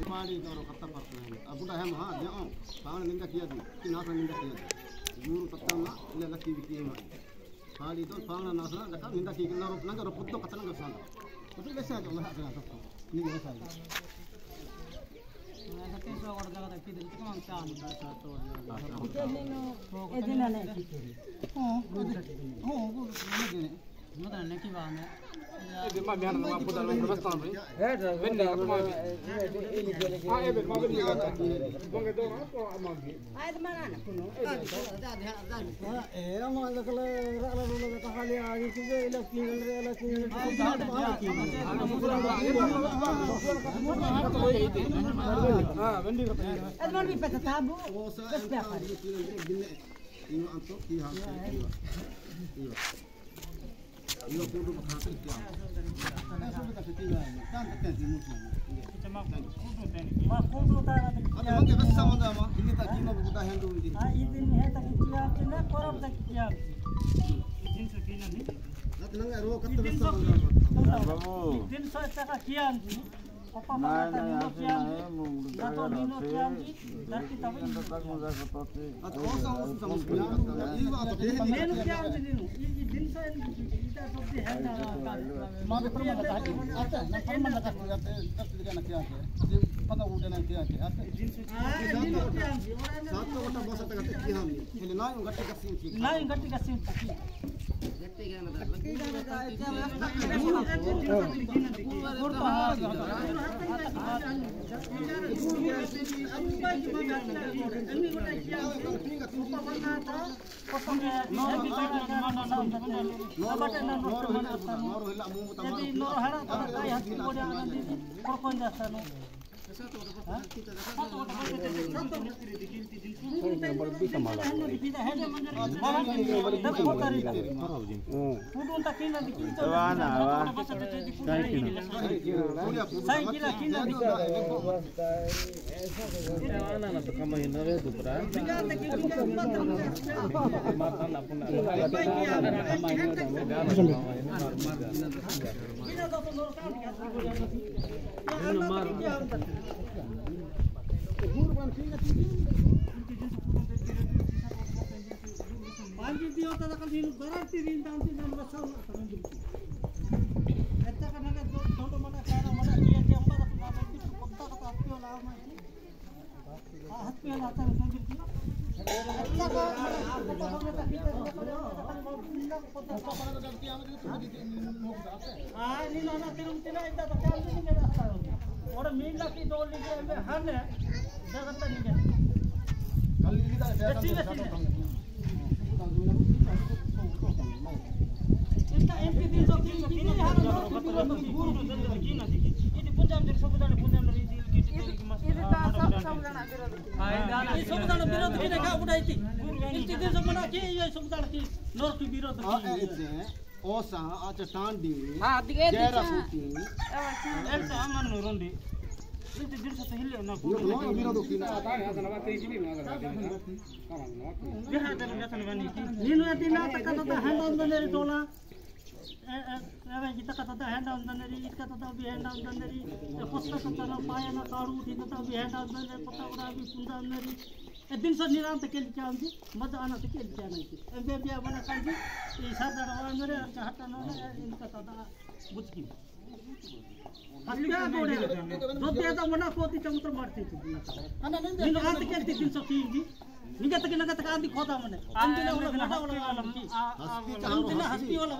Mari kalau kata partner, abu dah hem ha, dia on, tangan ninda kiat ni, kina tangan ninda kiat. Guru tetap na, dia lagi bikin mari. Kali itu tangan nasra, dekat ninda kiat, naga roput tu kata naga sana. Tapi biasa aja Allah akan atas. Ini biasa aja. Nanti saya orang jaga tapi dia cuma macam satu. Ini nane. Ini. Mana nak kiban? Ini mah biar nama aku dalam berbesar ni. Benar aku mah. Ini mah benar. Bang itu apa amang? Ada mana nak kuno? Amang kalau kalau kali hari tu elak bendi kata. Ada mana bisa tabu? Ini antuk dia. Iyo kudu pakai dia. Saya sudah ketiga. Kan tak sih musuh. Cuma kudu tadi. Kudu tadi. Ada mungkin besar mana mah? Ini tak kena buka handu ini. Ini ni tak kiam, kena korang tak kiam. Ini sekina ni. Nanti nang ero kata besar mana? Ini saya tak kiam. Apa mana tak kiam? Atau nino kiam ni? Nanti tahu ini. Atau orang sama kiam. Ini atau dia ni. Nino kiam ni. Ini saya माँ भी प्रमाण आता है ना प्रमाण आता है दस दिन का क्या है पता उड़े ना क्या है सात तो वटा बहुत तक की हम ये ना गट्टी का सीन ठीक ना गट्टी का सीन ठीक गट्टी का मतलब jadi nor hara kai hati bodia nanti korpon jasa no orang minyak itu oleh hanya jangan tanya. Kali ini tak ada. Kita MP di Zoki ini harus guru ini pun jam dari sebutan dari ini tak sebutan ini sebutan biru ini kau udah itu. Ini dia sebutan ini sebutan ini North biru itu. Osa aja tandi. Jera putih. Elsa aman nurundi. Itu dia satu hilir nak. Yo biru tu kina. Dia ada jasa ni. Ini nanti nak kata hand down dari dola. Kita kata hand down dari, kita kata bi hand down dari. Posta kata na paya na karu, kita kata bi hand down dari. Pota ura bi sunda dari. दिन sir निराम तक खेल क्या होती मत आना तक खेल क्या नहीं थी अब भी बना कर दी ये सादा रवान मेरे चाहता ना इनका सादा बुझ की ಹಸ್ತಿಯ ಗೋಡೆ ದೊಡ್ಡ ಮನ ಕೋತಿ ಚಮತ್ರ ಮಾಡ್ತಿತ್ತು ನೀನು ಆತ ಕೇಳ್ತಿದ್ದೀನಿ ಸತಿ ನಿಂಗೆ ತಕ ನಗ ತಕ ಆದಿ ಖೋತಾ ಮನೆ ಅಂದಿನ ಒಳ ಮಡ ಒಳ ಲಂಕಿ ಅಂದಿನ ಹಸ್ತಿ ಒಳ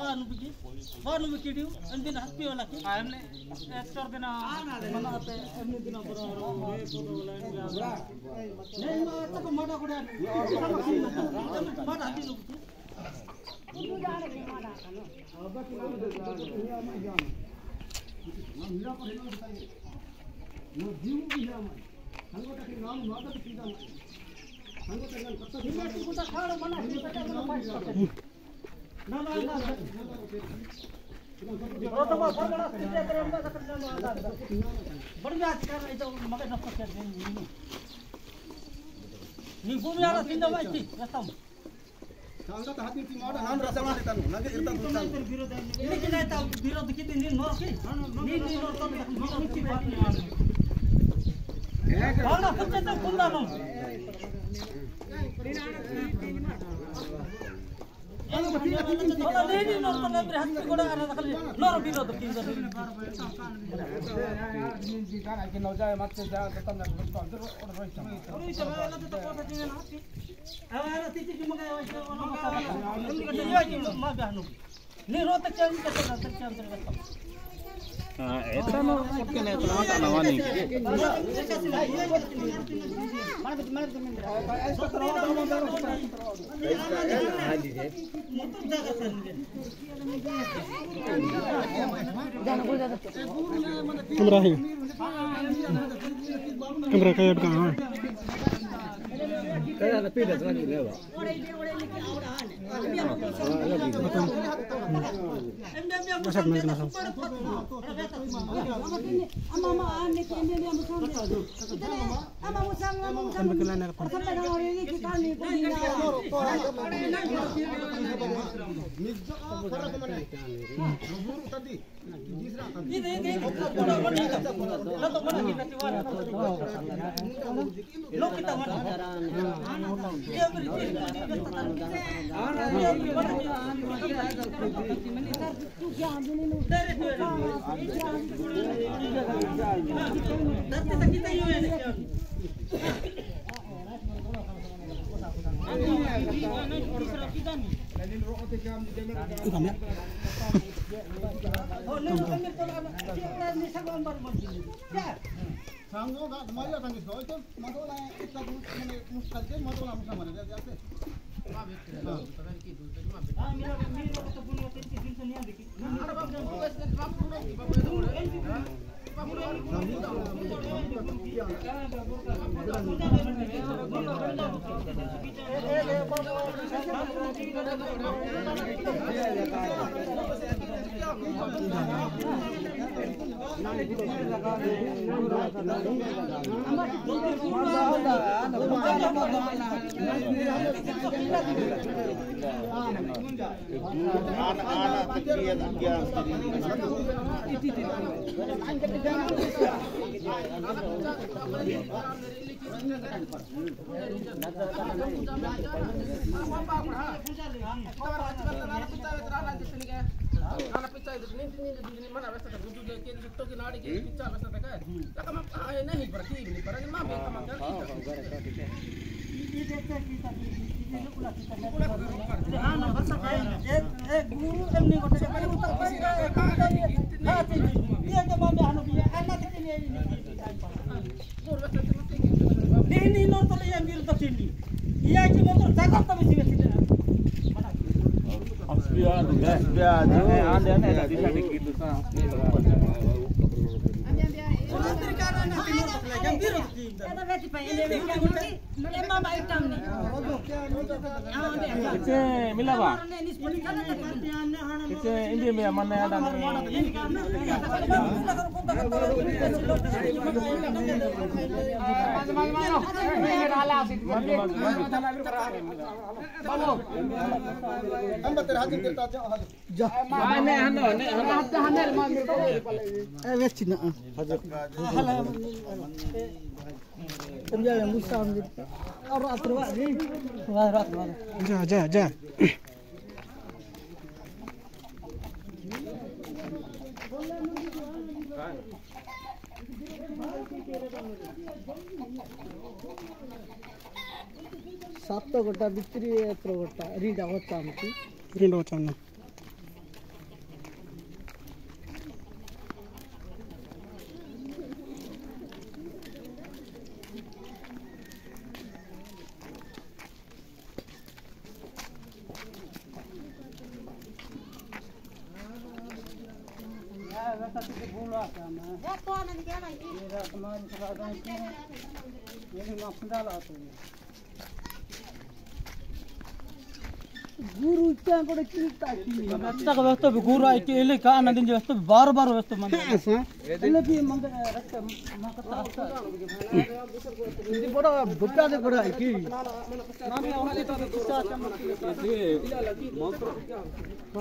ವಾ ನು ಕಿಡಿಯು ಅಂದಿನ ಹಸ್ತಿ ಒಳ ಕಿ ಆನೆ ಎಷ್ಟರ ದಿನ ಮನತೆ ಅನ್ನು ದಿನ ಬರೋರು ನೇಮ ತಕ ಮಡ ಕೊಡ ಮಡ ಹದಿ ಲುಕ್ತಿ ಇದು ಜಾಣೆ ಮಡ ಕನು ಅಬಕ್ಕೆ ನಾವು मीरा को हेलो बताइए वो जीव भी है हमारे संगत के नाम माता पिता संगत के नाम पत्ता हिम्मत को तो खाड़ बना ना वो तो बहुत बड़ा स्थिति है हम का करना बढ़िया कर रहे तो मगे सब कर दे नी भूमि वाला सिंध में थी रस्तम संगत हाथी की माಡ ನಾನು ರಸಮ ಮಾಡ್ತಾನು ನನಗೆ ಇರ್ತಾನೆ ವಿರೋಧ ಇದಕ್ಕೆ ನಾಯ್ತಾ ವಿರೋಧ ಕಿತಿ ನೀನು ನೋಡ್ಕಿ ನೀನು ನೋಡ್ಕೊಂಡು ಮುಚ್ಚಿ ಬಾಕಿ ಬಾಳ ಪಂಚಾಯತ್ ಕುಂದಾನು ನೀನು ನೋಡ್ಕೊಂಡು ಅಂದ್ರೆ ಹತ್ತಿ ಕೂಡ ಅನ್ನೋದಕ್ಕೆ ನೋರ ವಿರೋಧ ಕಿಂದ ಆಕೆ ನೌಜಾಯ ಮತ್ತೆ ತನ್ನ ಗೊತ್ತು ಅವರ ತಿತಿ ಮಗ ನೀ ರೋತ ಚೇಂಜ್ करता चेंज करता ऐसा ना सबके नहीं तो आता ना वानी कैमरा का ऐड कहां कया ना पीले तो नहीं लेवा सब मिल ना ama ane ke ene dia musang ama musang sampai ke lain apa sampai dengan hari ini kita ni punya tadi ini udah mana lo mana kita tiwara lo kita mana dia beri Sanggo enggak kemarin akan disco itu masalah kita mana mustajab masalah musa mana dia jatuh. Ini nonton yang biru tak sini. Iya cuma motor cakap tapi sih tidak. Biar ada di sana gitu sah. Yang biru ada berarti pak ini mama hitam nih Kece mila ba? Kece ini me mana ada ni? Terjadi musam gitu. Orang terwak ni. Warat. जा सात गोटा बिक्री गोटा रिंडा होता ना गुरु क्या करे चिंता की तक व्यस्त गुरु आई के ले का आनंद व्यस्त बार-बार व्यस्त मन एले भी मंग रक्त माकता ये बड़ा बुट्टा से बड़ा है की नाम औषधि तो किस्सा चमकी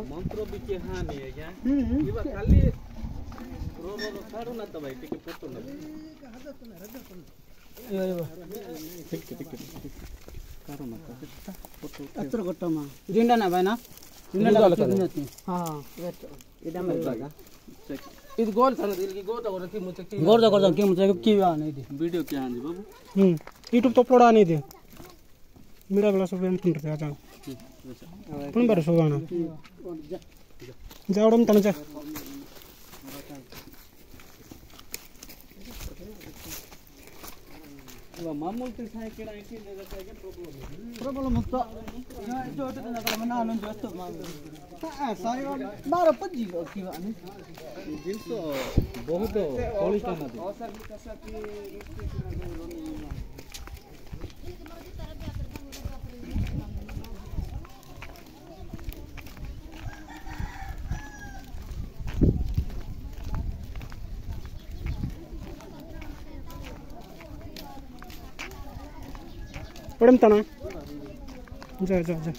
मंत्र बिके हानि है क्या इबा खाली रो साडू ना त भाई टिके फोटो न ठीक करो ना फोटो अत्र गट्टामा रिंडा ना भाई ना रिंडा हां इदा में लगा ಇದು ಗೋಲ್ ಸರ್ ಇಲ್ಲಿ ಗೋತ ಕೊರಕ್ಕೆ ಮುಚ್ಚಕ್ಕೆ ಗೋರ್ದ ಕೊರದ ಕೆ ಮುಚ್ಚಕ್ಕೆ ಕಿವಿ ಆನೆ ಇದೆ ವಿಡಿಯೋ क्या आने बाबू YouTube तो अपलोड आने दे मेरा वाला सब एंड करते आ जाओ पुन बार सो गाना जावडम तन जा मामूल से साय केड़ा ऐसी जगह पे के प्रॉब्लम होता जो तो ना मना आनंद व्यस्त साय बार पजी की आने जिंस बहुत क्वालिटी ना पड़म तना जा जा जा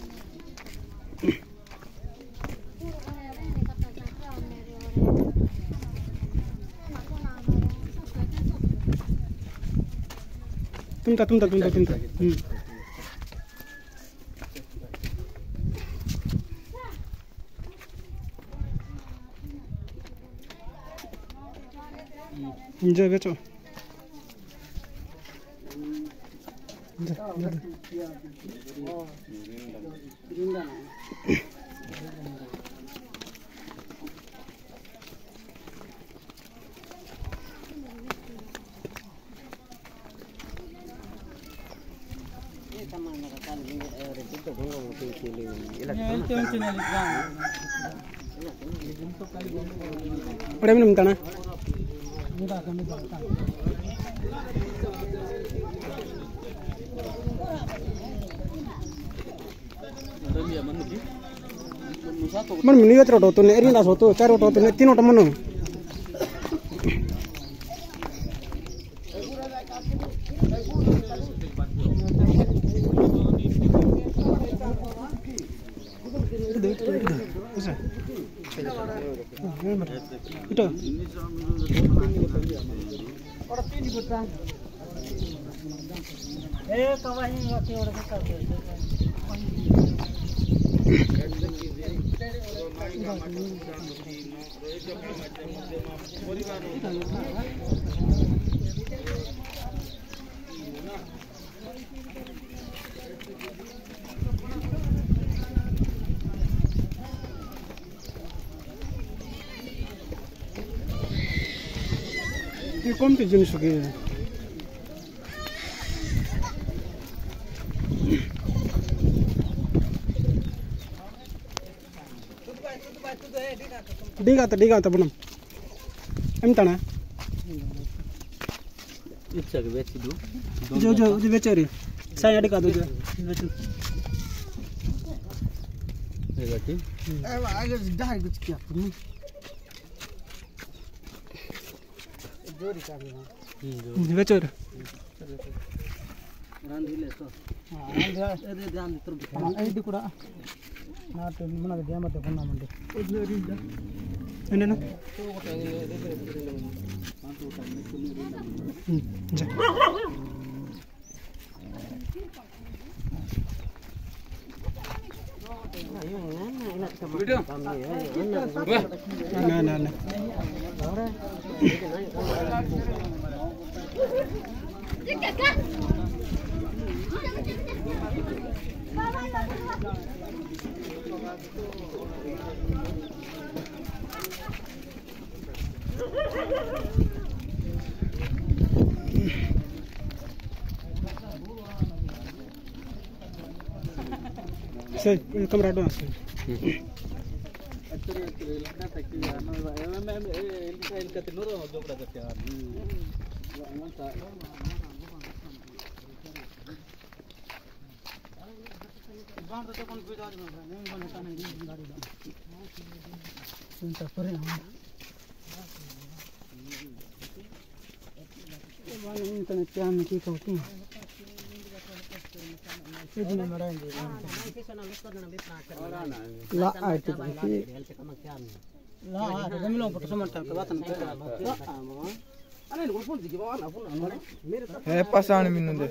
तुमता जा बेचो Udah minum tanah? मन मिनी का रोटो तो ने एरिया ना सोतो चार रोटो तो ने तीन रोटो मनो itu orang tinggi betul kawahin waktu orang besar ये कौन सी जिनिस हो गई है डिगा तो बनम एमताना इच्छा के बेच दो जो बेच रे साय डिगा दो जो बेच ए गटी ए आगे डाल कुछ क्या जोरी का बेच रे रांधिले तो हां अरे ध्यान तर ऐडी ಕೂಡ ನಾಟ್ ನಿಮ್ಮನ ಧ್ಯಾಮತೆ ಬಂದ ಮಂಡಿ ಇದರಿಂದ ಏನೇನು video Saya kamera doang sih. pasan minunde.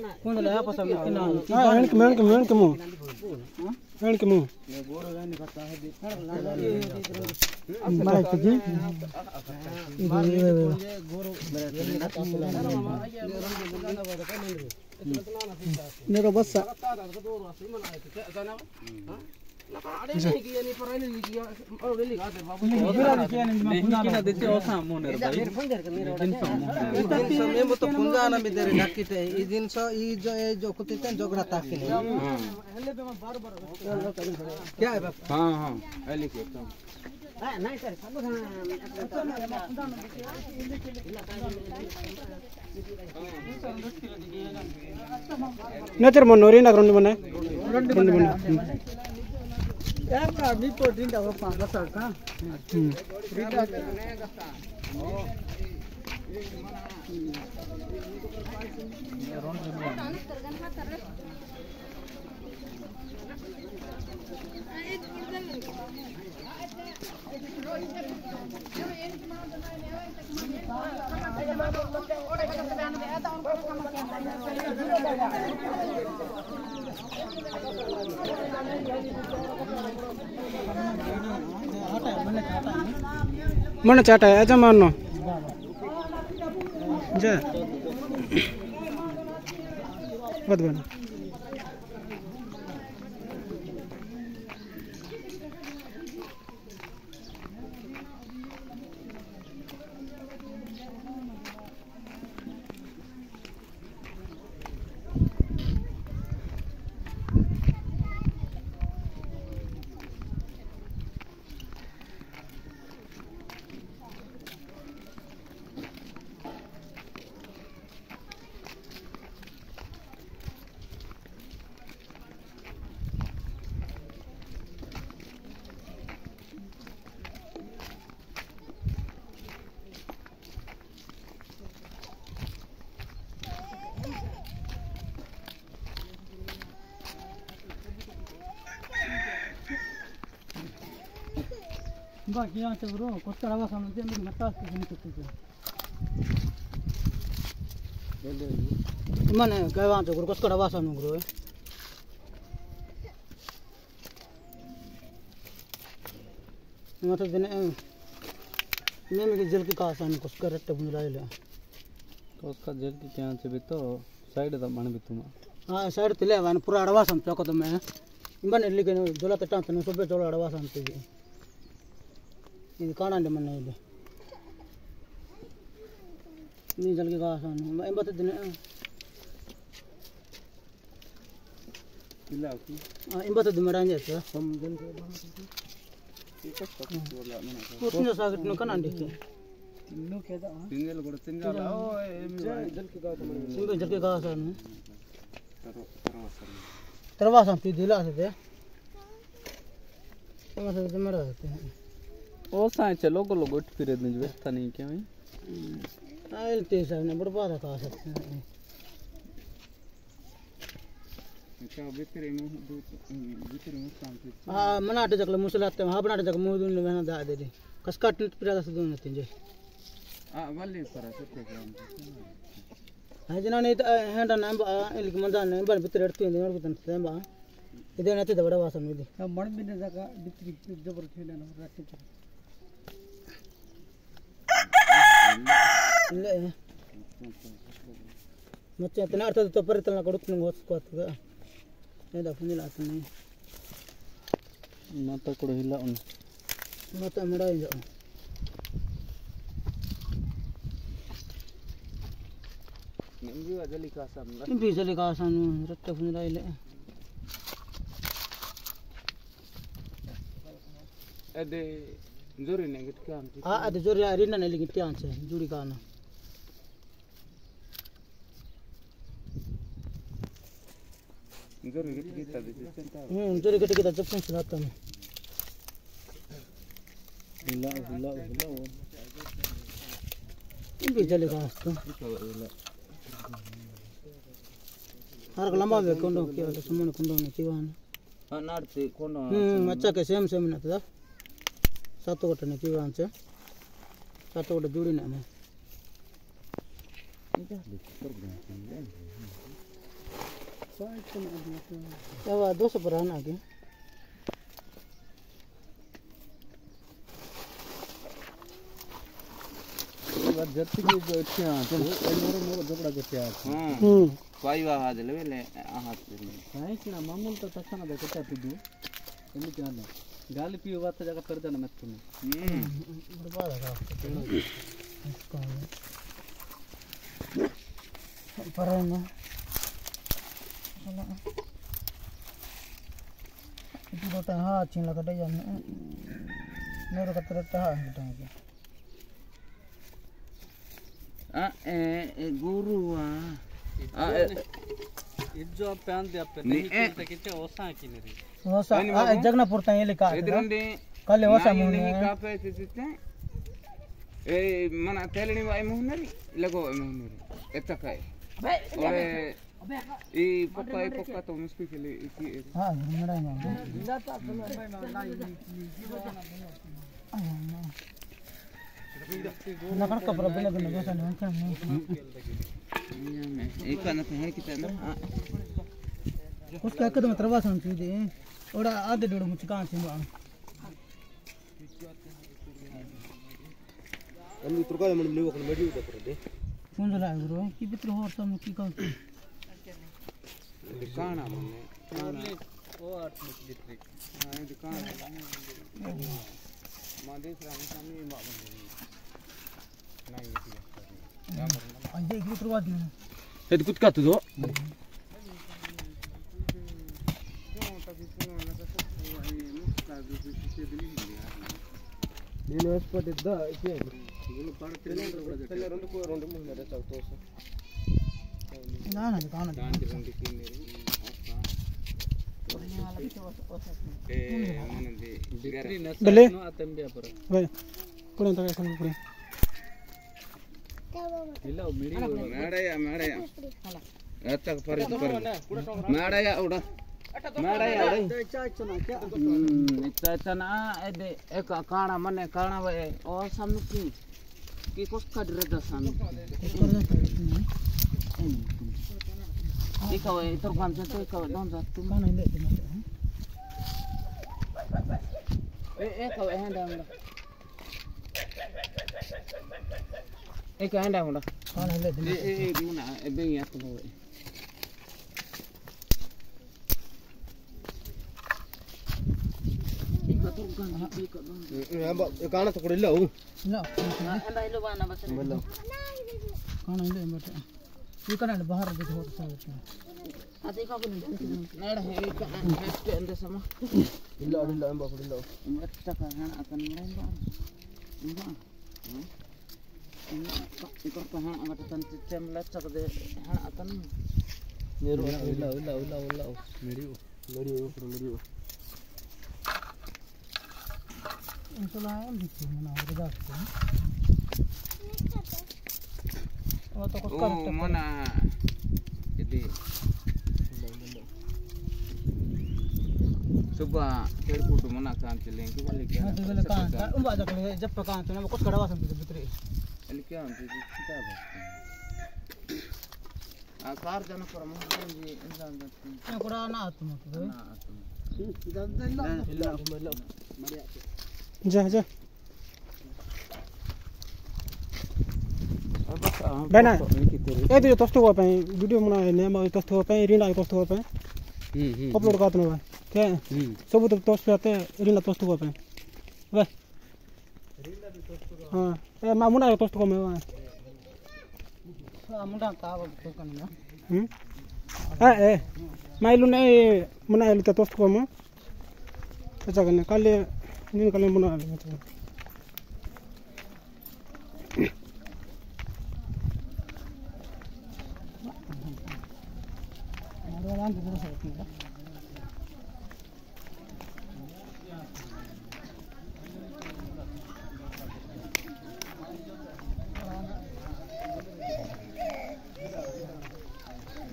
Nature monori na ground mana? Mana cata aja mana? Ja. What one? Bagi yang sebelum kota rawa sama dia ni mata segini tu. Mana kau yang tu kota rawa sama guru? Mata bina ini mungkin jel ki kawasan kota rata punya lain lah. Kota jel ki क्या से भी तो side दा मन भी तुम हाँ side तिले वान पूरा रावा सम चौक तो मैं इम्बान इल्ली के जोला तटान तने सुबह जोला रावा सम ते ఇది కాణండి మన ఇది నీ జల్కి కాసాను ఎంబత దిన ఇలా ఎంబత దిమరాన్ చేస్తా సంజన్ కూర్చున్న సాగట్ను కానండి తిన్ను కేదా తింగలు కూడా తింగాలా ఓ జల్కి కాసాను సింగ జల్కి కాసాను తర్వాసం పిదిలా అదే ఎంబత దిమరాతే ओ साइड चलो को लोग उठ फिर नहीं व्यवस्था नहीं क्या भाई आयल तेज है ना बर्बाद का सकते हैं क्या भीतर में काम से हां मनाटे जकले मुसलाते हां बनाटे जक मुदुन में ना दा दे कसकाट पिरा से दोन नते जे वाले पर सत्य काम हां जना नहीं तो हैंड ना इलिक मंदा ने बन भीतर एडते ने नोडबतन सेंबा इदे नते दबड़ा वासन में मन बिन जगह भीतर जबर खेना ना रास्ते ಇಲ್ಲ ಮತ್ತೆ ತನ ಅರ್ಥ ತಪ್ಪರಿತನ ಕೊಡುತ್ತೆ ನಂಗೆ ಓದ್ಸ್ಕೋತ ಏದ ಫುನಿಲ್ಲ ಆತನೆ mata kuda hila on. Mata merai jo. Nimbi wajali kasam. Nimbi jali kasam ratta funrai le. Ade jori ne git kam. Ade jori arina ne ligit yan se juri kana. Jori git kita bisenta. Jori kita jepun sunata me. Hila. Nimbi jali kasam. Har lama be kondo ke samone kondo ne kiwana. Narti kono. Macha ke same na ta. Satu gote ne kiwan che. Satu gote juri na me. Yawa 200 per ana ke. जत्ती की जो इच्छा तो मोर झगड़ा करते हैं कोई आवाज लेवे आहात नहीं कि ना मामूल तो तखन दे कटा पिदु एमि जान गाली पियो बात जगह कर देना मत तुम बड़ा का पर ना itu dah ha cing la kada jam nero katra ta ha ke गुरु इज्जो प्यान दे पे नहीं करते किते ओसा की नहीं ओसा जगना पुरता ये लिखा है कल ओसा मुने का पे तिते ए मना तेलनी वाई मुहनरी लगो मुहनरी एता काय ओए ई पक्का तो मुस्की के लिए हां मेरा ना ना कर कपड़ा बिना बिना जैसा नहीं कर एक का ना है कितना ना उसका कदम तरवा समझ दे ओड़ा आधे डेढ़ मुझ कहां से मां अन्नी तुरका मन ने वखन मेडी उदा कर दे कौन जला गुरु की बित्र हो सब की कौन काना मने ओ 8 डिस्ट्रिक्ट हां दुकान मादेश रामस्वामी बाबा नहीं आजे की तरवा दी हे कुछ का तो నేను హాస్పిటల్ ఇద్దా ఇకే నేను పడతేనే తెల్ల రెండు మూడు చౌతోస ना ना कान दांडी रंडी किने ए मनंदी डिग्री बले नो आतंबिया पर भाई पुणे तक ऐसा पुणे ಇಲ್ಲ ಮಿಡಿ ಮೇಡಯ್ಯ ಎತ್ತಕ ಪರಿ ಮೇಡಯ್ಯ ಉಡ ಮೇಡಯ್ಯ ಇಚ್ಚನ ಎದೆ ಏಕ ಕಾಣ ಮನೆ ಕಾಣವೆ ಓ ಸಮ್ಕಿ की कुछ कर रहे दसान एक है तो काम से तो एक दोन जात तुम कान ले एक है हैंडा एक हैंडा मुंडा कान ले ए मुना ए बे या तो ಕಾಣ ತಗೊಳಿಲ್ಲ ಅವು ना हैंडा बाना बस कान ले मत ये कान बाहर दे हो सब ಅದೇ ಕಾಬು ನಡ ಹೇ ಬೆಸ್ಟ್ ಅಂದ ಸಮ ಇಲ್ಲ ಅಡಿಲ್ಲ ಎಂಬ ಕೊಡಿಲ್ಲ ಮತ್ತಕ ಹಣ ಅತನ ಮರೆಂಬ ಇಂಬಾ ikor pa hang angkat tan cem lecak de hang akan ನೀರು ಇಲ್ಲ ಮೆಡಿಯು inshallah am dikhi mana udah oh to kos oh mana jadi coba terkudu mana kan celeng ki balik ya nah dulu kan umba aja kalau jep kan tuh nama kos kadawa sampai betri Alikian jadi kita apa? Akar jangan kurang mungkin di insan itu. yang kurang na tuh mah tuh जा बैना ए भी तस्तो हुआ पे video बना ने म तस्तो हुआ पे रीना तस्तो हुआ पे अपलोड करते हैं क्या सब तो टोस्ट पे आते रीला टोस्ट को पे वे हां ए मामुना टोस्ट को में मुंडा का तो करना ए माइलू ने मुना ले टोस्ट को में अच्छा करने कल दिन कल मुना ले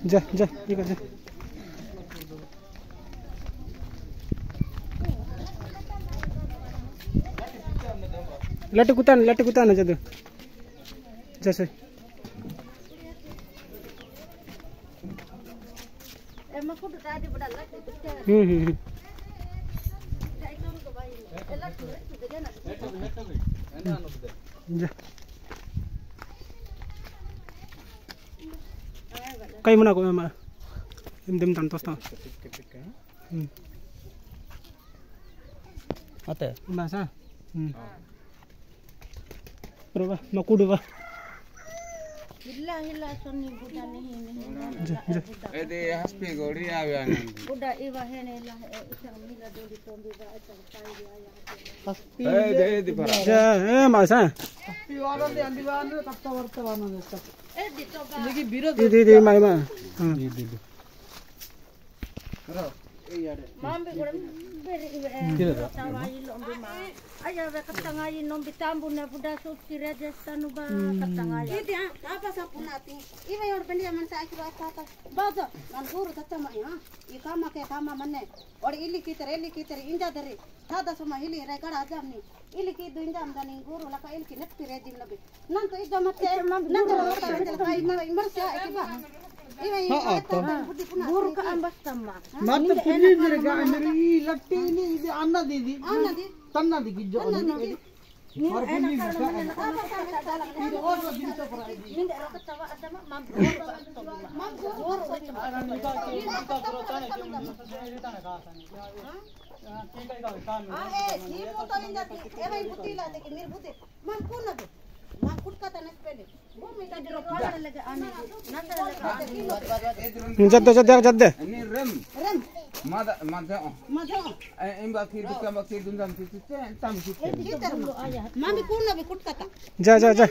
जा जा ठीक है लट्टू कुत्ता ना जद जैसे कई मना को इम तन तोस्ता आते बस हां बरोबर मकुडवा हिला सोनी बुढ़ा नहीं ए दे हस्पे गोड़ी आवे आनंद बुढ़ा इवा है ने ला मिला दोली तो भी बा अच्छा पाई हस्पी ए दे पर ए मासा हस्पी वाला दे अंदीवान ने कत्ता वर्तमान में इसका ए दी तो बा लेकिन विरोध दे मामा हां दे करो ए यार माम भी गुड़म बेरे तावाई लोंबे मा आया वे कतंगाई नोंबे तांबु ने बुढ़ा सोच की राजस्थान बा कतंगाई ఇది ఆపస పునాతి ఇవే ఎవరు బండి మన సాకి రాత బాజ మన ఊరు తత్తమ ఈ కామకే కామ మన్నే और इली की तरह इंजा दरे दादा समा हिली रे गड़ा जामनी इली की दो इंजा मदानी गुरु लका इली की नक्ति रे जिम लबे नन तो इदम मते नन तो रोता बंदल का इमर से एकिबा इवे गुरु का अंबस्तम्मा मत पुनी मेरे गाय मेरी लट्टी नी इदे अन्ना दीदी तन्ना दी गिज्जो और पुनी का और दिन तो पर आई निंदे रकतवा अदम माम गुरु जद ni rem mada imba ki dukam ki dundam ki tam ki mami kuna be kutkata जा ne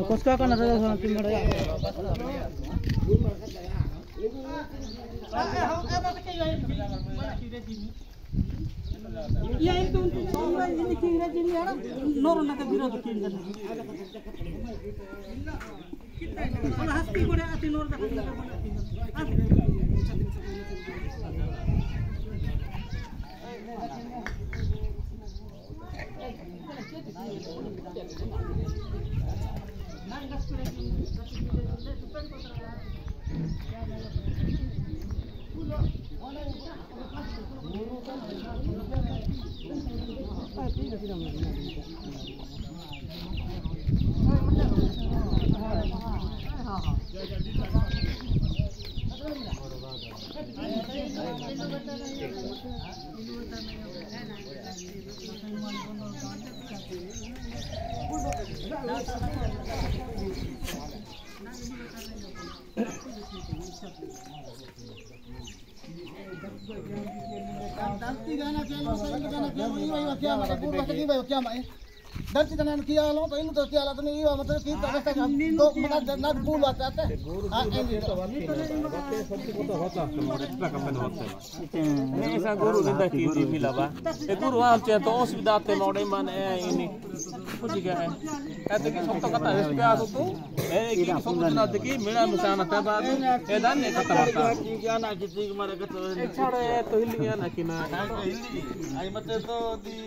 कसका का नजर आ तीन मड़ा या इनको इन की इंग्रजी नहीं है ना नोर ना के विरोध की इंग्रजी और हस्ती को आती नोर दा गाना क्या क्या क्या क्या दर्द जना किया लो तो इन तो किया ला तो नहीं मतलब की तो तो मतलब ना भूल आता है हां सबसे को तो होता है इतना कम होता है नहीं ऐसा गुरु निंदा की दी मिलावा ए गुरु आते तो असुविधा ते मोड़े माने ini कुछ क्या है ऐसे कि सब कथा है क्या तो ए कि सब जना देखी मेरा मसाना तबा ए दान ने कथा वार्ता क्या ना किसी मारे कथा छोड़े तो हिलिया ना कि ना हिली आई मत तो दी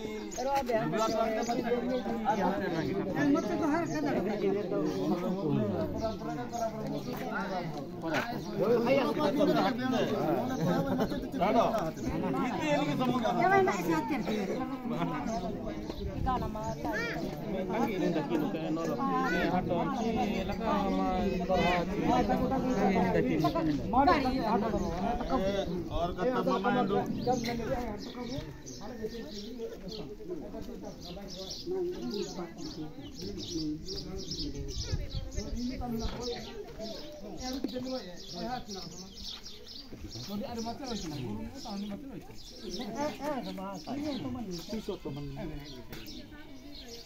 और कथा मामा दो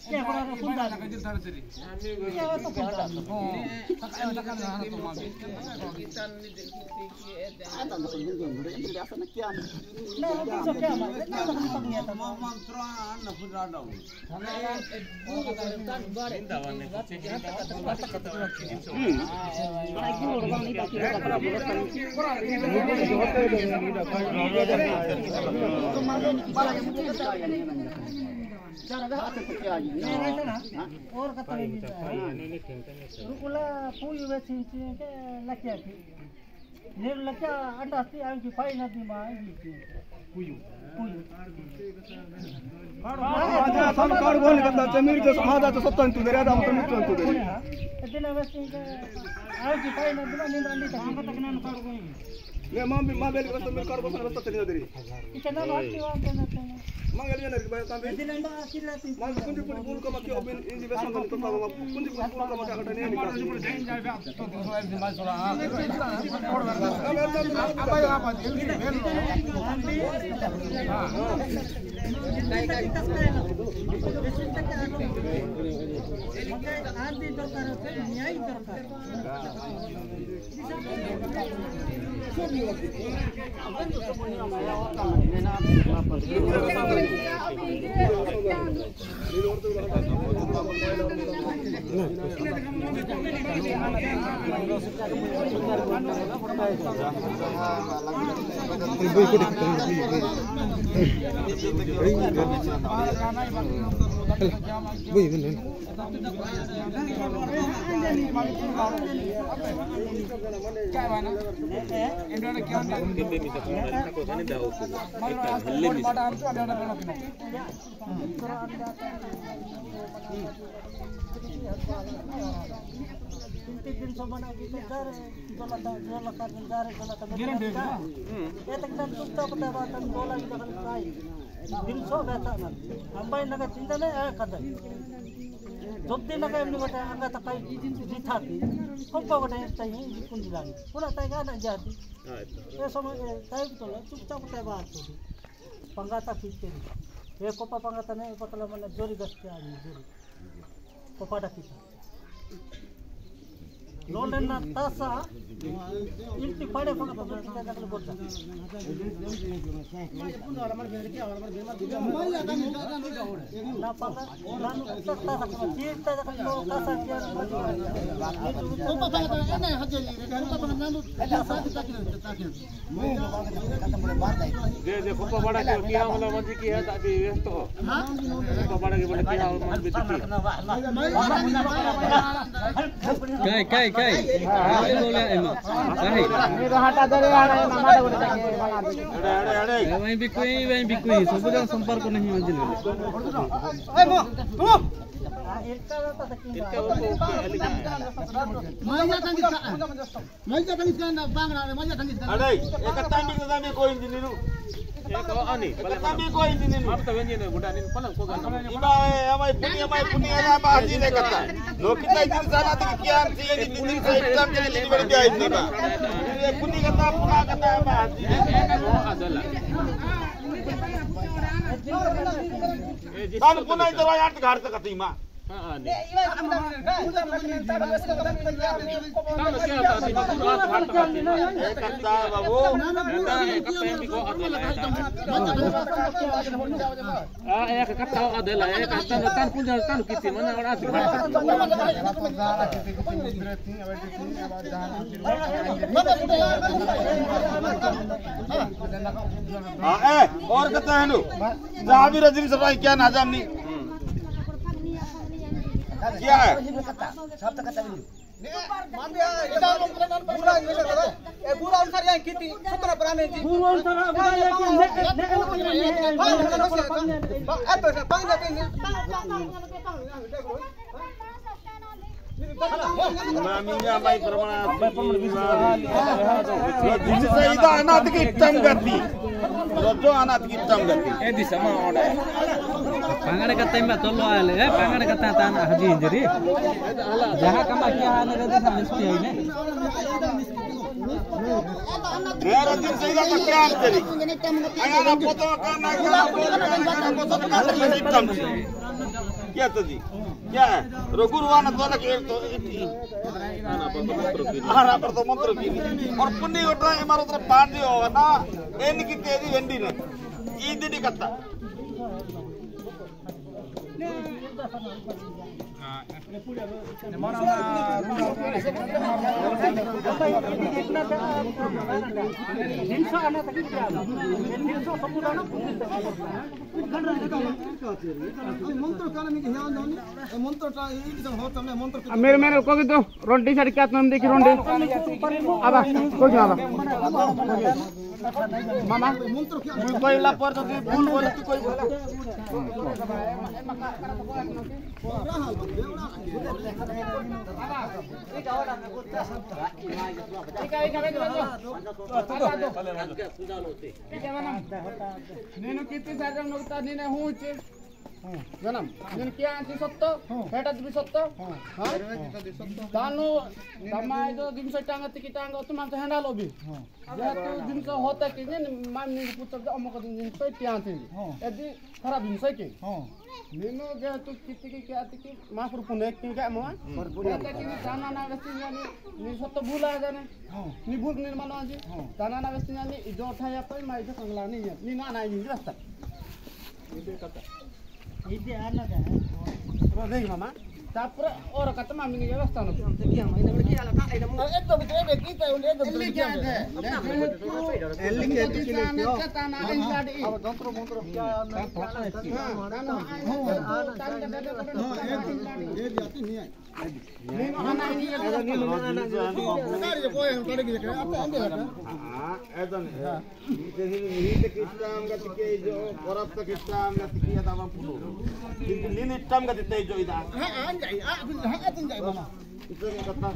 क्या बड़ा फुंडा लगा जिल थारे तेरी क्या तो फुंडा हां तक तो मां किसान ने देखी आता तो क्या असं क्या नहीं तो क्या मां मां त्रान न फुंडा डाउ और कथा रुकुला पुई वेचिंची के लक्या की नेर लक्या अंडास्ती आंकी फाई नदी मा पुई सरकार बोल करता जमीन के समाजा तो सब तंतु दे दाम तो मित्र तंतु दे इतना वेचिंग के आंकी फाई नदी मा निंदा अंडी तक तक ना कर गई ले मां बेल को मिल कर बसन रस्ता चली दे इतना बात की बात है mangal yana riba tambe dilenda asila ti man kunji pul ko makki oben indi beson ko to ma kunji pul ko makka ta ne ni ka to so ay di masura apa ya apa आदि दरकार होते न्याय दरकार दिन समना की तो घर जलता जलता गिरंडे ये तक तक तो पता बात हम बोला की तो काय दिन सो बेटा अंबाई नगर चिंता ने कदम जब दिन नगर हमने बता अंगा तक काय जीता थी हमको बता चाहिए कुंज लानी पूरा तय का ना जाती ये समय तय तो चुपचाप तय बात होती पंगाता खींचते ये कोपा पंगाता नहीं पतला मन जोरी गस्ते आ जोरी कोपाटा खींचा लोंडना तासा इंटी पड़े फंगा तो कितना जगह बोलता ना पाला रानू तासा जीता जगह लो तासा किया कोपा पंगा नहीं हजेली कोपा पंगा नानु तासा ताकी जे कोपा बड़ा किया वाला मंजी की है ताकि व्यस्त हो हां कोपा बड़ा के बोले किया मन बिती काय बोले एमा काय मेरा हाटा दरे आड़े ना माडा गोटे चाहिए अरे वहीं भी कोई सब जन संपर्क नहीं मंजिल ए मो तुम इनका मजा तंगी ना बांगड़ा मजा तंगी अरे एक टाइमिंग दा में कोई इंजीनियर एक अनि कमी कोई इंजीनियर अब तो वेंजे ने गुडा ने पलंग को गाना इबा हमाय पुनिया ना बाजी ने करता लोग कितना दिन साला तक किया थी ये दिन से एग्जाम के लिए बड़ी आई थी बा ये पुनी करता पुना करता बाजी ने वो अदला Kan punai terus yang tiga hari terketima. और कहते हैं नु जहाँ भी रजनी सफाई क्या नाजाम नहीं क्या है पूरा अनुसार यहाँ कितनी 17 पुराने जी पूरा Maminya baik permana bisa itu anak hitam ganti rojo anak hitam ganti di sama orang pangan kata mbak tolo ale pangan kata tanah haji jadi jaha kama kia ane kata sama mesti ini rajin saya pakai apa jadi ada foto karena hitam क्या तो जी क्या है रोगुरवाना तो लगे तो आना पर तो मंत्र की और पुण्य उठा हमारे उधर पांच होगा ना एन की तेरी वेंडी ने ईद नहीं करता मेरे मेरे को तो रोटी सारी क्या तुम देखी रोंडे आबा कोई ना आबा मामा कोई लापर तो भूल बोले तो कोई నేను కిత్తి సాగం నొక్తా నేనే హూచి జనం నేను కియా అంతి సత్తో హేట దిబి సత్తో దాను దమాయిదో దింస టాంగ తికి టాంగ तुम तो हैंडल होबी जेतु दिनस होता कि ने मामनी पुत्र अमक दिन पे प्यान थे यदि खराब दिन से के नेनो जेतु किति के क्या तिकी मापुर पुने कि का मवा पुने कि जाना ना वस्ती जानी नि सत्तो भूला जाने नि भूल निर्माण जी जाना ना वस्ती जानी जो उठाया पे माइ जो कंगला नि ना ना नि रास्ता इदे आना जा रो देख मामा तापर और कत मामी नि व्यवस्था न किया माइने बड़ किया का आइडम एकदम बेटे की तो एल्ली क्या है एल्ली के किसान का ताना इंसाड अब दंत्र मंत्र क्या ये जाती नहीं है नहीं आना नहीं सरकार ये कोई करे की आप अंदर हां ऐसा नहीं ये किस्ताम का के जो औरत का किस्ताम का किया था हम पुलो लीन इस्ताम का देते जो इधर हां जाई हां तुम जाई मामा इसे कथा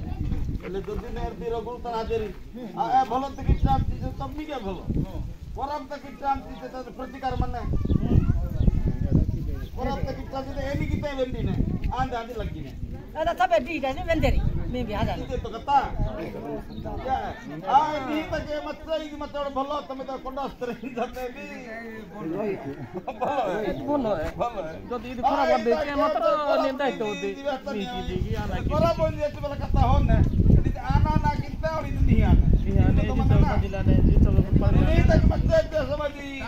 ले दो दिन एरती रगुल तना देरी आ भलो तो किस्ताम तब भी क्या भलो औरत का किस्ताम से प्रतिकार मन्ने औरत का किस्ताम से एनी किते वेंडी ने आंध आंधी लगी ने ada sampai di jadi venderi mimpi ada itu kata ya ini pakai matra ini matra bolo tame to kondas terin jate ni bolo jadi itu khara bade ke matra nenda itu di digi ana ki khara bon je bela kata honne jadi ana na kita और itu dia ini itu majilane itu ini tak matra itu sama di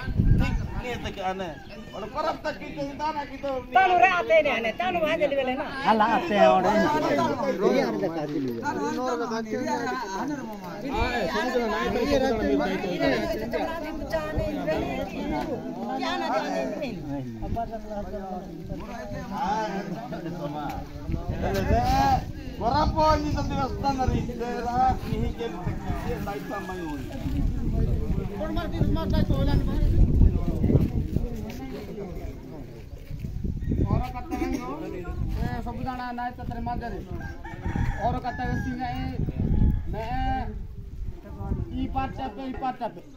ini tak ana और करब तक की तो दाना की तो तानु रे आते ने आने तानु भाजे लेले ना हला आते और ये आने का दिल नोर का के आने रे मामा समुद्र नाय तो ये क्या ना जाने Berapa ini tadi standar ini daerah ini jadi teknisnya naik sama ini. Formal di rumah saya soalan और कत्ता है यो सब जाना ना तत्र माजरे और कत्ता है सिंह है मैं ई पार्ट पे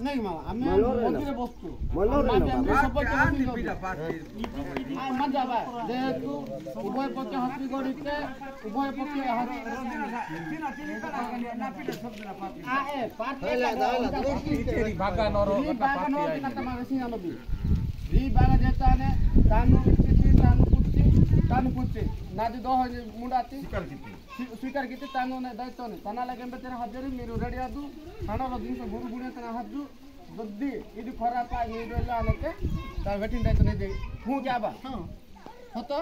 नहीं मामा हमें मंदिर बस्तु हम सब आ मजा बा जेतु उभय पक्ष हस्ती गड़िते उभय पक्ष आ ए पार्ट भागा नरो कत्ता मागे सिंह नबी ಈ ಬಾಗ ದೇತಾನೆ ತಾನು ಇತ್ತಿ ತಾನು ಪುಚ್ಚಿ ನಾದಿ ದೋ ಮುಂಡಾತಿ स्वीकार किती तांगो ने दायित्व ने तना लगे तेरे हजरी మీరు రెడీ అదు హనలో దింస గురు గుడి తన హద్దు దొద్ది ఇది ఖరాప నీడెల్ల అనకే తా వెటిన్ దాయిత్వ నే దే హూ క్యాబా होतो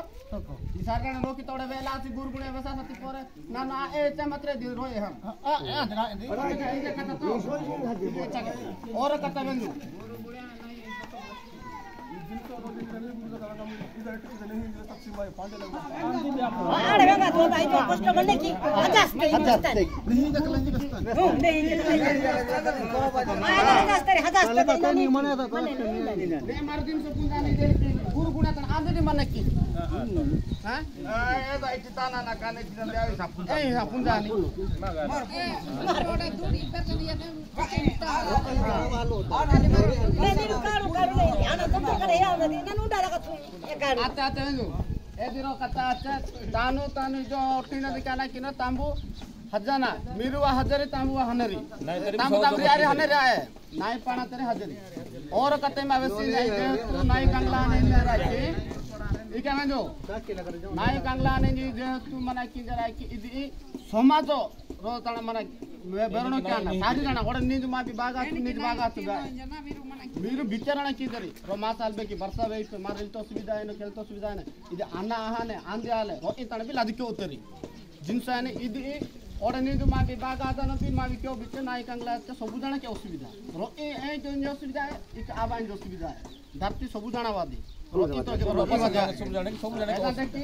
ಈ ಸಾರ್ಗಣ ನೋಕಿ ತೋಡೆ ವೇಲ ಆತಿ ಗುರು ಗುಡಿ ವ್ಯವಸ ಸತಿ ಪೋರೆ ನಾನು ಆ ए ಚಮತ್ರೆ ದಿ रोए हम ये कथा तो और कथा बंदु अरे बाबा तो भाई को कष्ट बनने की 50 नहीं दखलंजी बसता नहीं नहीं मने आता रे मार दिन से पुंजा नहीं दे गुरु गुणा तन आंदरी मने की हां ए तो इति ताना ना काने की दे आई सा पुंजा ए सा पुंजा नहीं मार रोडे दूरी कर दिया नहीं कारू नहीं आना तो करे या नहीं ननु डाला का आता आता वेंदु ए दिरो कथा अच्छा तानु जो टीना दिकाना किनो तांबू हजाना मीरुवा हजरी तांबुवा हनरी तांबू तांबरी यारे हनरी आए नाई पाना तेरे हजरी और कते में वैसे नहीं तू नाई कंगला नहीं राखी इके वेंदु नाई कंगला नहीं जे तू मना की जरा की इदी समाजो रो तना मना बेरणो क्या सारी जना ओडे निज माबी बागा निज बागा तुगा మీరు విచారణ కిదరి రో మాసాల్ బేకి బర్స వేయితో మారిల్తో సువిధా అయిన కెల్తో సువిధా అయిన ఇది అన్న ఆహానే ఆంద్యాలే రో ఈ తణబి లదికే ఉతరి జిన్సానే ఇది ओडे निज माबी बागा आदन बि माबी क्यों बिचे नाई कंगला के सब जना के असुविधा रो ए जो असुविधा है एक आबान जो सुविधा है धरती सब जना वादी रो ई तो सब जना कि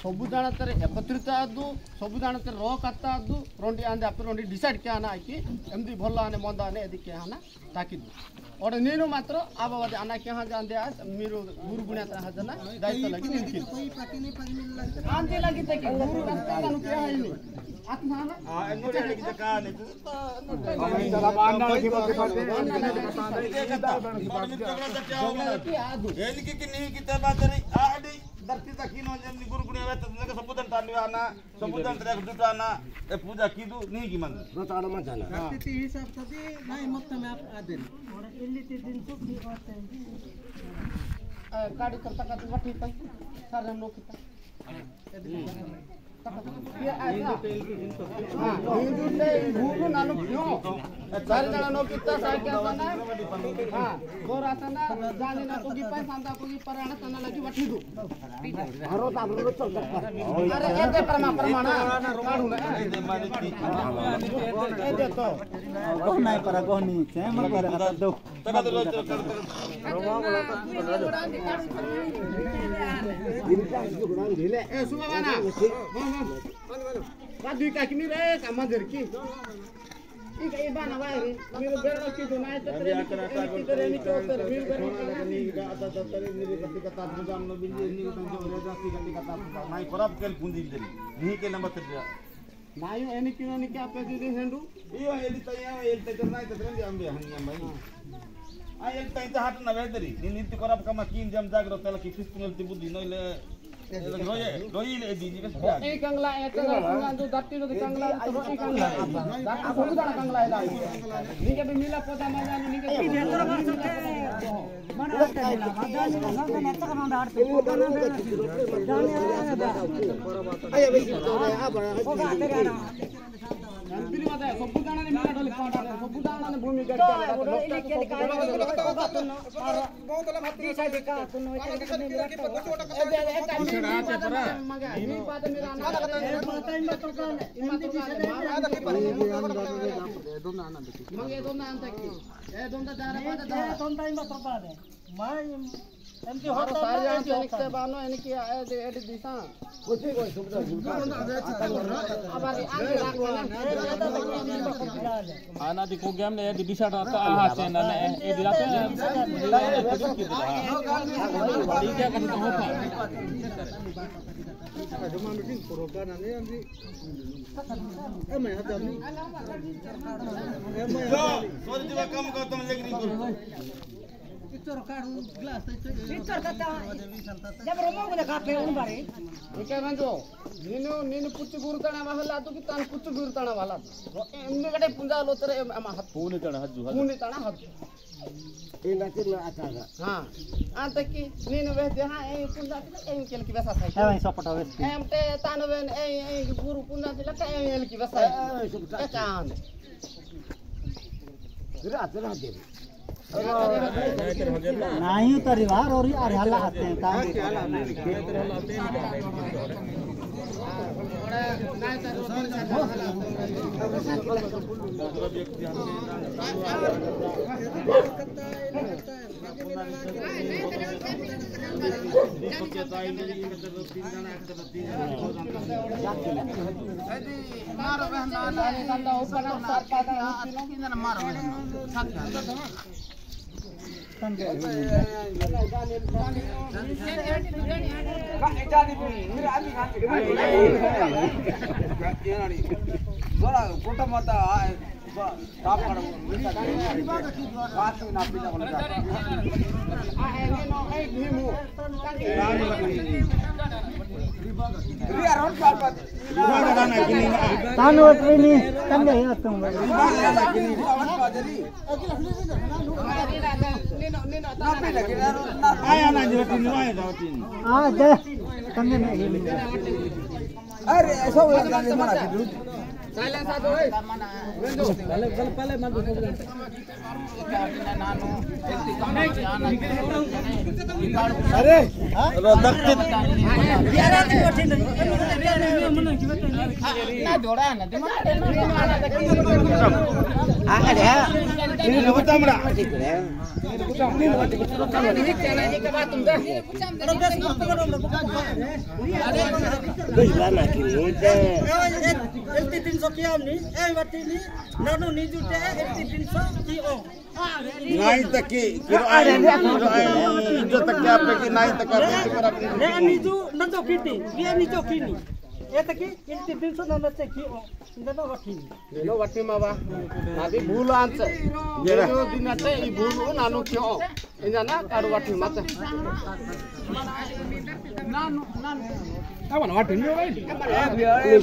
सब जना तरे एकत्रित आदु सब जना तरे रो कत्ता आदु रोंडी आंदे आप रोंडी डिसाइड क्या ना कि एमदी भल्ला आने मंदा आने एदि के हाना ताकिदु ओडे नीनु मात्र आबावादी आना के हां जांदे आ मीरु गुरु गुणा ता हजना दायित्व लगी निंकी आंदे लगी ते गुरु रस्ता कानु के हाइनी आत्मा ना एनोडे लगी ते का ने जरा बांडा की बात एनकी की नहीं की बात रे आडी धरती तक किनो जमनी गुरु गुणे वे तक सबुदन तानवाना सबुदन तक दुटाना ए पूजा कीदु नहीं की मन रोताड़ में जाना स्थिति हिसाब से नहीं मत में आप आदेन और इल्ली ते दिन तो की होते हैं गाड़ी करता का वठी पे सारे लोग किता ये आया हिंदू ते भूगु नानु क्यों चार जना नो किता साके आसना हां गोर आसना जाने ना कोगी पे सांदा कोगी पराण तना लगी वठी दु हरो ताबरो चल अरे एते प्रमाण काढू ना ए दे तो कोहनाय परा कोहनी छे मन पर आता दो तका दो ढिले ए सुबाना रादु का किनी रे कामा जरकी ई का ई बाना वायरी मेरो बेरनो की जो नाय तरे की तरे नि को तरे मेरो बेरनो नी का आता तरे मेरे कति का तात जाम न बिंदी नी को जो रे जाती कति का तात नाय खराब केल पुंदी दे नी के नंबर ते नाय एनी किनो नि क्या पे दे हेंडू इयो एली तया एल ते करनाय ते रे आंबे हनिया भाई आ एल तय ते हाट न वेदरी नी नीति खराब कमा किन जम जागरो तला की फिस्कुल ती बुद्धि नइले रोई ले दीजिए बस ए कंगला ए तो जो दत्ती नो कंगला तो ए कंगला दाता बहुत बड़ा कंगला है नी के भी मिला पता मजा नी के भीतर कर सकते मन आते मिला मजा नी संग ने तक हम हाट पे जाने आया भाई तो आ बड़ा होगा तेरे ना बिल मत है सब जाना ने मिला डोली पाटा सब जाना ने भूमि गट के इले के का और बहुत ला मत दी साइड का तुम इतने नहीं मिला आना दिखो गेम ने ये दिशा तो आहा से ना ये दिलाते हैं ठीक है करते हो जमा मीटिंग प्रोग्राम ने अंदी ए मैं आता नहीं सोच दिवा कम कर तुम लेकिन इतर काढू ग्लास इतर कता जब रोमो को काफे उन बारे इके बंजो नीनु पुच्चु गुरुताना वाला तो कि तान पुच्चु गुरुताना वाला एमने गडे पुंजा लोतरे अमा हाथ पूने तण हज्जु पूने ताना हाथ Ina kena acara. Ha. Ante ki nino wes dia ha punda ki kel ki basa sai. Hai sapata wes. Te tanu ben guru punda dila ka kel ki basa. Ka chan. Gira de. नहीं तो reward और यार हल्ला आते हैं काम Tanu ini tambah ya tuh. Ayah nak jadi ni mana dah tin? Ada, kami nak ini. Are, so yang ni mana tu? Silence satu, eh. Pale madu. Are, rodak tu. Biara tu kotin. Na joda na, di mana? Ada. Ini dapat tamra. Naik taki, kira itu taki apa ki naik taki apa ki para. Ini tu nanti kini, dia ni tu kini. ये तक इल्टी दिन so number से की इंदनो वठी no वठी मावा नादी भूल आंस ये जो दिन आते ई भूल नानो क्यों इंजना कारू वठी मत नानो कावन वठी नो भाई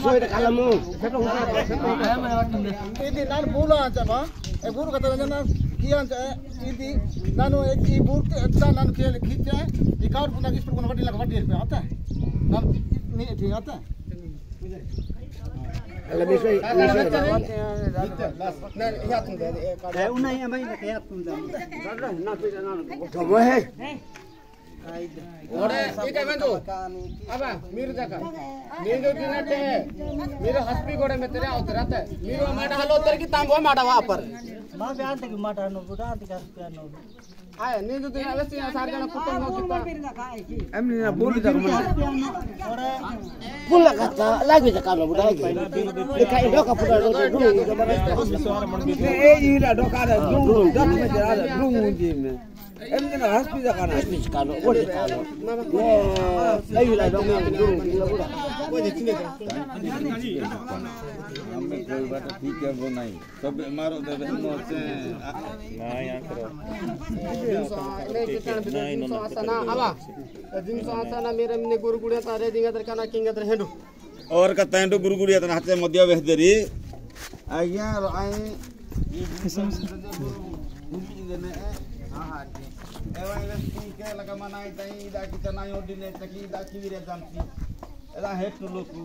सोई त कालमु सेटो इदी नान भूल आंस बा ए भूल कत जना की आंस इदी नानो एक ई भूल अच्छा नान खेल खींचे ई कार पुना किस पर कोन वटी लगा वटी पे आता है नान नहीं ठीक आता है lebih sih una yang baik nak ya tunda coba he ore ika bendu aba mir jaka nindo dinate mera haspi gode me tere avtarat miro mata halo ter ki tambo mata wa par ma byan te mata no buda tika no ay nindo din avesti sar jana kutum no kita amni na boli da ore pula kata lagi jaka no buda lagi dekai doka puda do dulu ira doka da dulu dak me jara dulu ji me emni na haspi jaka na haspi jaka no ore kalo ne ai la do me dulu buda ko je tine हमें कोई बात ठीक है वो नहीं सब मारो दे हम से ना यहां करो नहीं नो आसना आवा दिन सो आसना मेरे मने गुरु गुड़िया तारे दिंगा तर काना किंगा तर हेडू और का तंडो गुरु गुड़िया तर हाथे मध्य वेहदरी आया आई किसम ने हां एवा ठीक है लगा मनाई तई दा की तनाई ओडिने तकी दा की रे जानती एदा हेट लोकु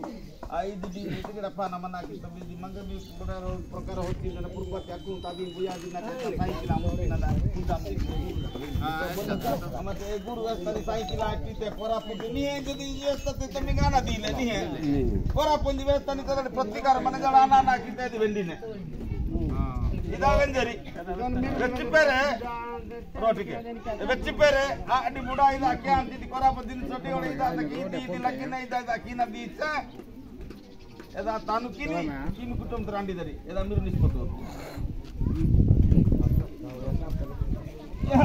आई दी दी रफा न मना की तबी दी मंग भी प्रकार होती न पूर्व त्यागु ताबी बुया दी न साई किला मोरी न कुदाम दी हां मते ए गुरु वस्तरी साई किला की ते परा पुनी है जदी ये सते तमे गाना दी ले नी है परा पुंदी वस्तनी तर प्रतिकार मन जड़ा ना की ते दी वेंडी ने हां इदा वेंजरी वेच्ची पेरे रोटी के वेच्ची पेरे आ दी बुडा इदा क्या अंती परा पुंदी छोटी ओडी इदा तकी दी लकी नहीं इदा की न बीच एदा तानु किनी कुटुंब रांडी दरी एदा मिरु निष्पत्ति या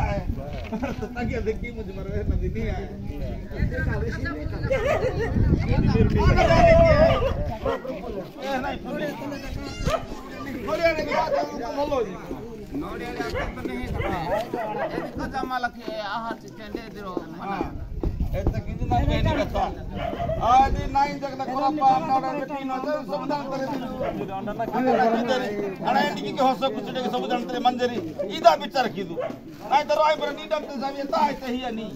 ताकि देखी मुझे मरवे नदी नहीं है ए नहीं पूरी नोड़िया ने बात बोलो जी नोड़िया ने तो नहीं कथा जमा लखे आहार से दे दिरो मना ऐसा किसी ना कहीं नहीं करता आज नहीं जगह कोरापा नाड़ा टीन होता सब जानते हैं अरे इंडिकी के होश कुछ जगह सब जानते हैं मंजरी इधर बिचार की दो नहीं तो राय पर नीडम ते सब ये ताई सही है नहीं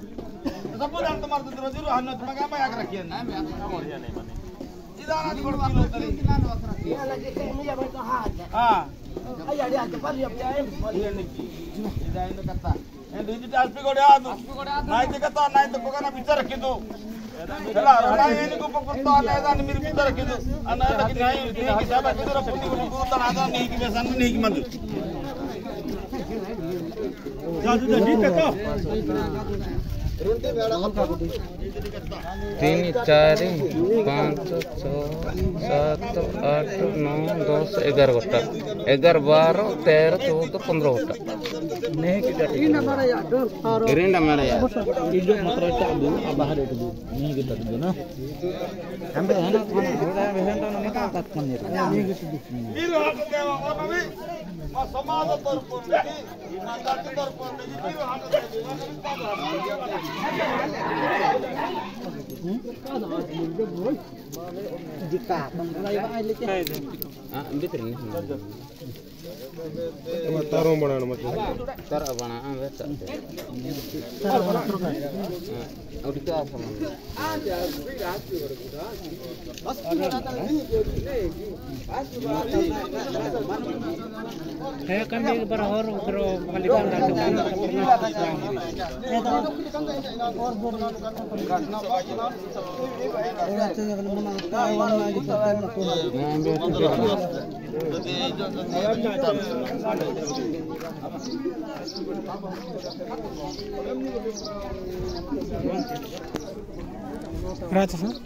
सब जानते मारते तो जरूर हन्नत मगा मैं आकर रखिए ना मैं बढ़िया नहीं बने इधर आज बड़ किलो तरी ये लगे के मुझे भाई तो हाथ हां अया या के पर ये ये निकी इधर इन करता ए डिजिटल आस्पी कोडे आ नहीं दिखता नहीं तो कोगा ना बिचार की दो चला रहा है इनको पकड़ता है ना मेरे बिचार की दो अना लेकिन नहीं की सब किधर अपनी को तो ना नहीं की बेसन नहीं की मंद जा ठीक है का 3 4 5 6 7 8 9 10 11 गोटा 11 12 13 14 15 गोटा नहीं की गटी इन हमारा यार ग्रीन हमारा यार इधर मतलब चाबू बाहर इट नहीं की गटी ना हम है ना थोड़ा वेहन तो नहीं का कन नहीं की फिर हाथ के और अभी समाज तरफ नहीं ना जाति तरफ नहीं फिर हाथ jika mulai ai leke bitir ni taruh mana macam tar abana beta tar abana terus udah ke sama ada saya kan di berhor kro kalikan Gracias.